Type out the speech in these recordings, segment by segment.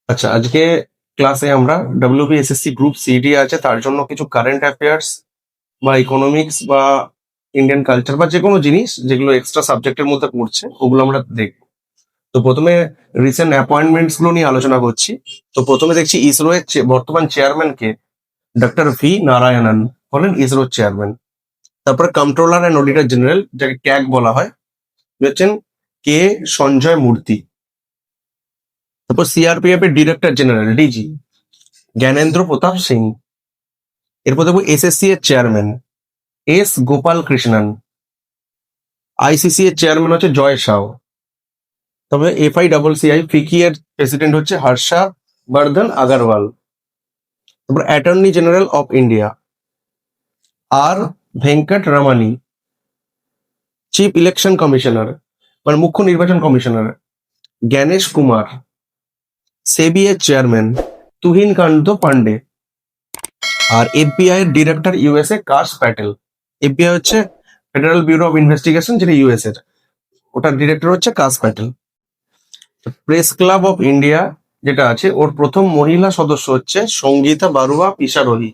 আচ্ছা, আজকে ক্লাসে আমরা ডব্লিউবিএসএসসি গ্রুপ সিডি আছে তার জন্য কিছু কারেন্ট অ্যাফেয়ার্স বা ইকোনমিক্স বা ইন্ডিয়ান কালচার বা যে কোনো জিনিস যেগুলো এক্সট্রা সাবজেক্টের মধ্যে পড়ছে ওগুলো আমরা দেখব। তো প্রথমে রিসেন্ট অ্যাপয়েন্টমেন্টস গুলো নিয়ে আলোচনা করছি। তো প্রথমে দেখছি ইসরো এর বর্তমান চেয়ারম্যান কে, ডক্টর ভি নারায়ণন হলেন ইসরোর চেয়ারম্যান। তারপরে কন্ট্রোলার অ্যান্ড অডিটর জেনারেল, যাকে ক্যাগ বলা হয়, উনি হচ্ছেন কে সঞ্জয় মূর্তি। তারপর সিআরপিএফ এর director general DG Gyanendra Pratap Singh. এরপর দেখবো এসএসসি এর chairman S Gopal Krishnan. ICC এর চেয়ারম্যান হচ্ছে জয় শাও। তবে এফআইসিসি ফিকি এর প্রেসিডেন্ট হচ্ছে হর্ষা বর্ধন আগরওয়াল। তারপর অ্যাটর্নি জেনারেল অফ ইন্ডিয়া আর Venkat Ramani. Chief election commissioner মানে মুখ্য নির্বাচন কমিশনার জ্ঞানেশ কুমার। সেবি এর চেয়ারম্যান তুহিন কান্ত পান্ডে। আর এফবিআই এর director USA Kash Patel. FBI হচ্ছে ফেডারেল ব্যুরো অফ ইনভেস্টিগেশন, যেটা ইউএস এর, ওটার ডিরেক্টর হচ্ছে Kash Patel. Press club of India যেটা আছে, ওর প্রথম মহিলা সদস্য হচ্ছে সঙ্গীতা বারুয়া পিসারোহি।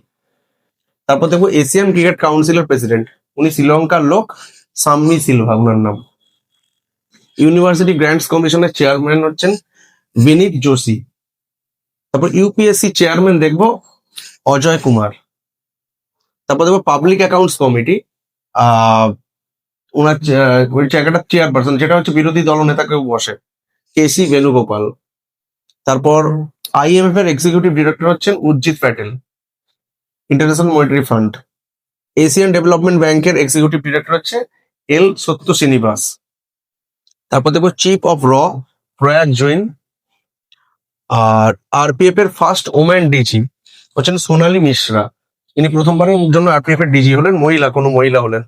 তারপর দেখবো এশিয়ান ক্রিকেট কাউন্সিলের প্রেসিডেন্ট, উনি শ্রীলঙ্কার লোক, সাম্মি সিলভা ওনার নাম। ইউনিভার্সিটি গ্র্যান্টস কমিশনের চেয়ারম্যান হচ্ছেন বিনীত যোশী। তারপর ইউপিএসসি চেয়ারম্যান দেখবো অজয় কুমার। তারপর দেখবো পাবলিক অ্যাকাউন্টস কমিটি, ওনার ওই জায়গাটা চেয়ারপারসন, যেটা হচ্ছে বিরোধী দলনেতা কেউ বসে, কেসি বেণুগোপাল। তারপর আইএমএফ এর এক্সিকিউটিভ ডিরেক্টর হচ্ছেন Urjit Patel, international monetary fund. Asian development ব্যাংকের এক্সিকিউটিভ ডিরেক্টর হচ্ছে এল সত্য শ্রীনিবাস। তারপর দেখবো চিফ অফ র প্রয়াগ জৈন। আর আরপিএফ এর ফার্স্ট ওম্যান ডিজি হচ্ছেন সোনালী মিশ্রা, ইনি প্রথমবারের জন্য আরপিএফ এর ডিজি হলেন, কোনো মহিলা হলেন।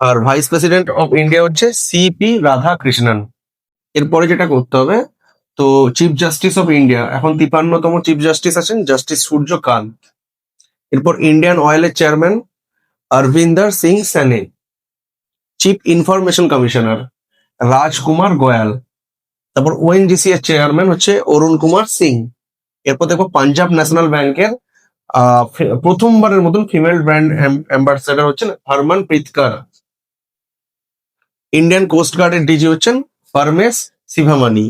আর ভাইস প্রেসিডেন্ট অফ ইন্ডিয়া হচ্ছে সিপি রাধা কৃষ্ণন। এরপরে যেটা করতে হবে, তো চিফ জাস্টিস অফ ইন্ডিয়া এখন 53তম চিফ জাস্টিস আছেন জাস্টিস সূর্যকান্ত। এরপর ইন্ডিয়ান অয়েলের চেয়ারম্যান অরবিন্দর সিং সানে। চিফ ইনফরমেশন কমিশনার রাজকুমার গোয়াল। তারপর ওএনজিসি এর চেয়ারম্যান হচ্ছে অরুণ কুমার সিং। এরপর দেখো পাঞ্জাব ন্যাশনাল ব্যাংকের প্রথমবারের মতন ফিমেল ব্র্যান্ড অ্যাম্বাসেডর হচ্ছেন হরমনপ্রীত কর। ইন্ডিয়ান কোস্ট গার্ডের ডিজি হচ্ছেন পারমেশ শিভামানি।